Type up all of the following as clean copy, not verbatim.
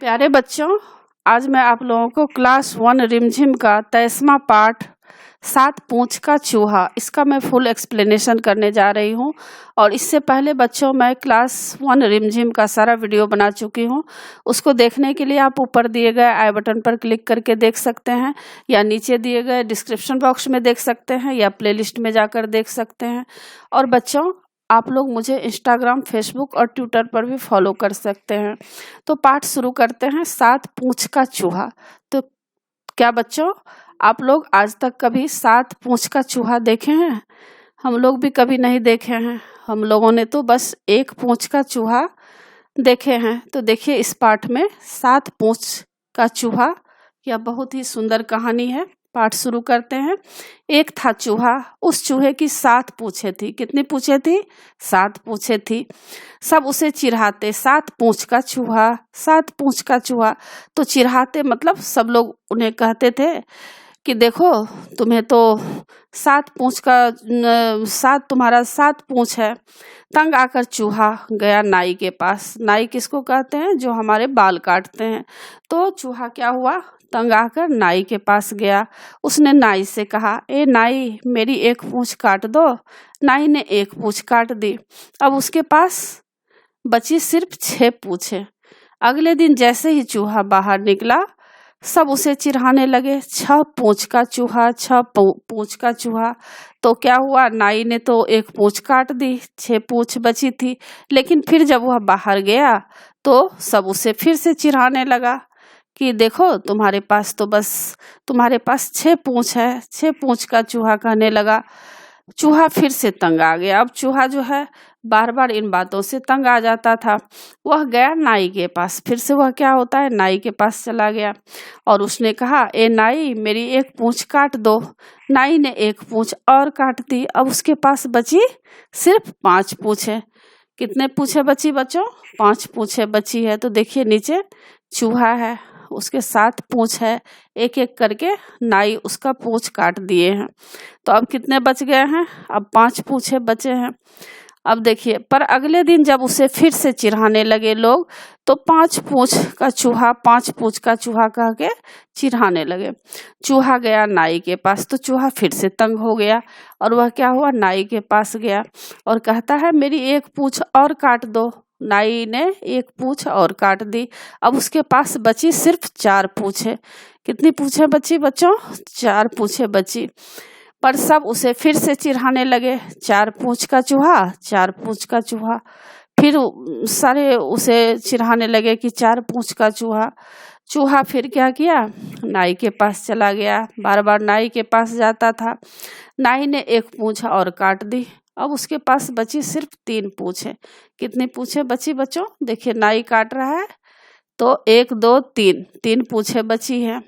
प्यारे बच्चों, आज मैं आप लोगों को क्लास 1 रिमझिम का 23वां पाठ 7 पूंछ का चूहा इसका मैं फुल एक्सप्लेनेशन करने जा रही हूँ। और इससे पहले बच्चों मैं क्लास 1 रिमझिम का सारा वीडियो बना चुकी हूँ। उसको देखने के लिए आप ऊपर दिए गए आई बटन पर क्लिक करके देख सकते हैं, या नीचे दिए गए डिस्क्रिप्शन बॉक्स में देख सकते हैं, या प्लेलिस्ट में जाकर देख सकते हैं। और बच्चों, आप लोग मुझे इंस्टाग्राम, फेसबुक और ट्विटर पर भी फॉलो कर सकते हैं। तो पाठ शुरू करते हैं। 7 पूंछ का चूहा। तो क्या बच्चों, आप लोग आज तक कभी 7 पूंछ का चूहा देखे हैं? हम लोग भी कभी नहीं देखे हैं। हम लोगों ने तो बस 1 पूंछ का चूहा देखे हैं। तो देखिए, इस पाठ में 7 पूंछ का चूहा, यह बहुत ही सुंदर कहानी है। पाठ शुरू करते हैं। एक था चूहा, उस चूहे की 7 पूंछें थी। कितनी पूंछें थी? 7 पूंछें थी। सब उसे चिढ़ाते, 7 पूंछ का चूहा, 7 पूंछ का चूहा। तो चिढ़ाते मतलब सब लोग उन्हें कहते थे कि देखो, तुम्हें तो 7 पूंछ का 7 तुम्हारा 7 पूंछ है। तंग आकर चूहा गया नाई के पास। नाई किसको कहते हैं? जो हमारे बाल काटते हैं। तो चूहा क्या हुआ? तंग आकर नाई के पास गया। उसने नाई से कहा, ए नाई, मेरी 1 पूंछ काट दो। नाई ने 1 पूंछ काट दी। अब उसके पास बची सिर्फ 6 पूंछें। अगले दिन जैसे ही चूहा बाहर निकला, सब उसे चिढ़ाने लगे, 6 पूंछ का चूहा, 6 पूंछ का चूहा। तो क्या हुआ? नाई ने तो 1 पूंछ काट दी, 6 पूंछ बची थी। लेकिन फिर जब वह बाहर गया तो सब उसे फिर से चिढ़ाने लगा कि देखो, तुम्हारे पास 6 पूंछ है। 6 पूंछ का चूहा कहने लगा। चूहा फिर से तंग आ गया। अब चूहा जो है बार बार इन बातों से तंग आ जाता था। वह गया नाई के पास। फिर से वह क्या होता है? नाई के पास चला गया और उसने कहा, ए नाई, मेरी 1 पूंछ काट दो। नाई ने 1 पूंछ और काट दी। अब उसके पास बची सिर्फ 5 पूंछें। कितने पूंछें बची बच्चों? 5 पूंछें बची है। तो देखिए, नीचे चूहा है, उसके 7 पूंछ है। एक एक करके नाई उसका पूंछ काट दिए हैं। तो अब कितने बच गए हैं? अब 5 पूंछे बचे हैं। अब देखिए, पर अगले दिन जब उसे फिर से चिढ़ाने लगे लोग, तो 5 पूंछ का चूहा, 5 पूंछ का चूहा कह के चिढ़ाने लगे। चूहा गया नाई के पास। तो चूहा फिर से तंग हो गया और वह क्या हुआ? नाई के पास गया और कहता है, मेरी 1 पूंछ और काट दो। नाई ने 1 पूंछ और काट दी। अब उसके पास बची सिर्फ 4 पूंछें। कितनी पूंछें बची बच्चों? 4 पूंछें बची। पर सब उसे फिर से चिढ़ाने लगे, 4 पूंछ का चूहा, 4 पूंछ का चूहा। फिर सारे उसे चिढ़ाने लगे कि 4 पूंछ का चूहा। चूहा फिर क्या किया? नाई के पास चला गया। बार बार नाई के पास जाता था। नाई ने 1 पूंछ और काट दी। अब उसके पास बची सिर्फ 3 पूंछें। कितनी पूंछें बची बच्चों? देखिए, नाई काट रहा है तो 1 2 3 पूंछें बची हैं।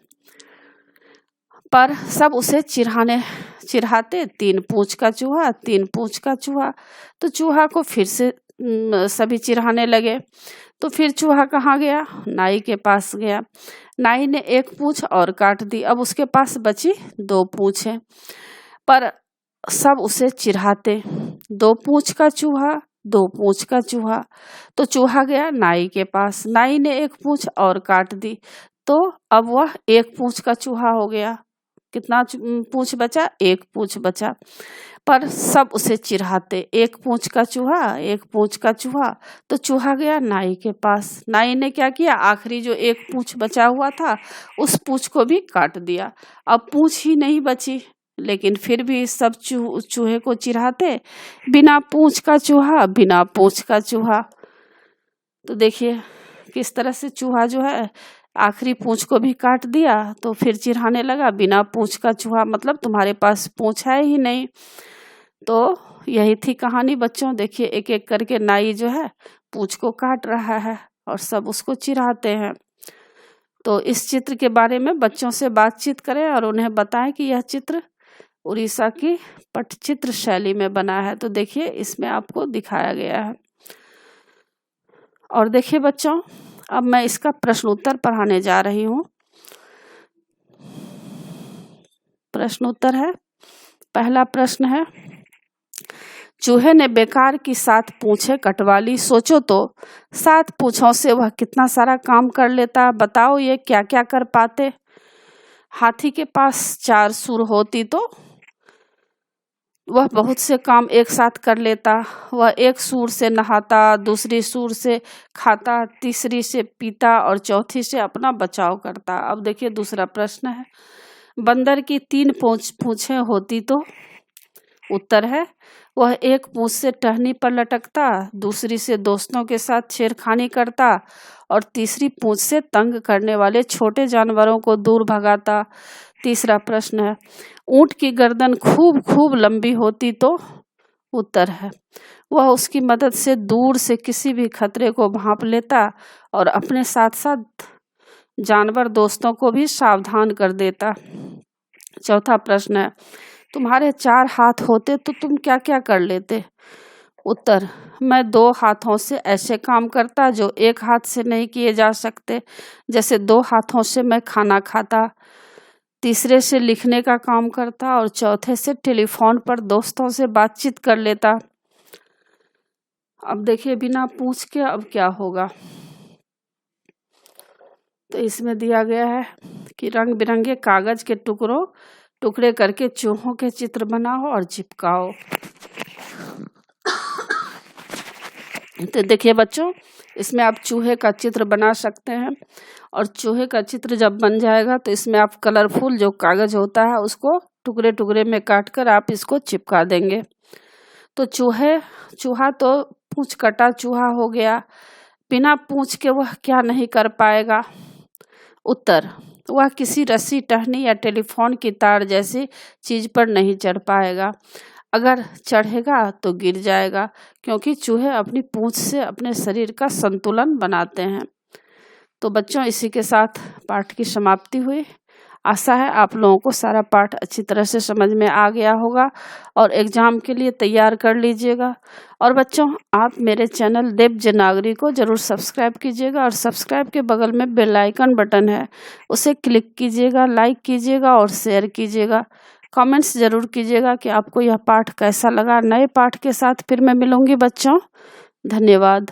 पर सब उसे चिढ़ाते, 3 पूंछ का चूहा, 3 पूंछ का चूहा। तो चूहा को फिर से सभी चिढ़ाने लगे। तो फिर चूहा कहाँ गया? नाई के पास गया। नाई ने 1 पूंछ और काट दी। अब उसके पास बची 2 पूंछें। पर सब उसे चिढ़ाते, 2 पूंछ का चूहा, 2 पूंछ का चूहा। तो चूहा गया नाई के पास। नाई ने 1 पूंछ और काट दी। तो अब वह 1 पूंछ का चूहा हो गया। कितना पूंछ बचा? 1 पूंछ बचा। पर सब उसे चिढ़ाते, 1 पूंछ का चूहा, 1 पूंछ का चूहा। तो चूहा गया नाई के पास। नाई ने क्या किया? आखिरी जो 1 पूंछ बचा हुआ था, उस पूंछ को भी काट दिया। अब पूंछ ही नहीं बची। लेकिन फिर भी सब चूहे को चिढ़ाते, बिना पूंछ का चूहा, बिना पूंछ का चूहा। तो देखिए किस तरह से चूहा जो है आखिरी पूंछ को भी काट दिया। तो फिर चिढ़ाने लगा, बिना पूंछ का चूहा, मतलब तुम्हारे पास पूंछ है ही नहीं। तो यही थी कहानी बच्चों। देखिए, एक एक करके नाई जो है पूंछ को काट रहा है और सब उसको चिढ़ाते हैं। तो इस चित्र के बारे में बच्चों से बातचीत करें और उन्हें बताएं कि यह चित्र उड़ीसा की पटचित्र शैली में बना है। तो देखिए, इसमें आपको दिखाया गया है। और देखिए बच्चों, अब मैं इसका प्रश्न उत्तर पढ़ाने जा रही हूँ। प्रश्न उत्तर है। पहला प्रश्न है, चूहे ने बेकार की 7 पूंछें कटवा ली। सोचो तो 7 पूंछों से वह कितना सारा काम कर लेता। बताओ ये क्या क्या कर पाते। हाथी के पास 4 सूंड होती तो वह बहुत से काम एक साथ कर लेता। वह एक सूंड से नहाता, दूसरी सूंड से खाता, तीसरी से पीता और चौथी से अपना बचाव करता। अब देखिए दूसरा प्रश्न है, बंदर की 3 पूंछें होती तो उत्तर है, वह एक पूंछ से टहनी पर लटकता, दूसरी से दोस्तों के साथ छेड़खानी करता और तीसरी पूंछ से तंग करने वाले छोटे जानवरों को दूर भगाता। तीसरा प्रश्न है, ऊंट की गर्दन खूब लंबी होती तो उत्तर है, वह उसकी मदद से दूर से किसी भी खतरे को भांप लेता और अपने साथ साथ जानवर दोस्तों को भी सावधान कर देता। चौथा प्रश्न है, तुम्हारे 4 हाथ होते तो तुम क्या क्या कर लेते। उत्तर, मैं 2 हाथों से ऐसे काम करता जो एक हाथ से नहीं किए जा सकते। जैसे 2 हाथों से मैं खाना खाता, तीसरे से लिखने का काम करता और चौथे से टेलीफोन पर दोस्तों से बातचीत कर लेता। अब देखिए बिना पूछ के अब क्या होगा। तो इसमें दिया गया है कि रंग बिरंगे कागज के टुकड़े करके चूहों के चित्र बनाओ और चिपकाओ। तो देखिए बच्चों, इसमें आप चूहे का चित्र बना सकते हैं और चूहे का चित्र जब बन जाएगा तो इसमें आप कलरफुल जो कागज होता है उसको टुकड़े टुकड़े में काट कर आप इसको चिपका देंगे। तो चूहा तो पूंछ कटा चूहा हो गया। बिना पूंछ के वह क्या नहीं कर पाएगा। उत्तर, वह किसी रस्सी, टहनी या टेलीफोन की तार जैसी चीज पर नहीं चढ़ पाएगा। अगर चढ़ेगा तो गिर जाएगा, क्योंकि चूहे अपनी पूंछ से अपने शरीर का संतुलन बनाते हैं। तो बच्चों, इसी के साथ पाठ की समाप्ति हुई। आशा है आप लोगों को सारा पाठ अच्छी तरह से समझ में आ गया होगा और एग्जाम के लिए तैयार कर लीजिएगा। और बच्चों, आप मेरे चैनल देवज नागरी को जरूर सब्सक्राइब कीजिएगा और सब्सक्राइब के बगल में बेल आइकन बटन है, उसे क्लिक कीजिएगा, लाइक कीजिएगा और शेयर कीजिएगा। कमेंट्स जरूर कीजिएगा कि आपको यह पाठ कैसा लगा। नए पाठ के साथ फिर मैं मिलूंगी बच्चों। धन्यवाद।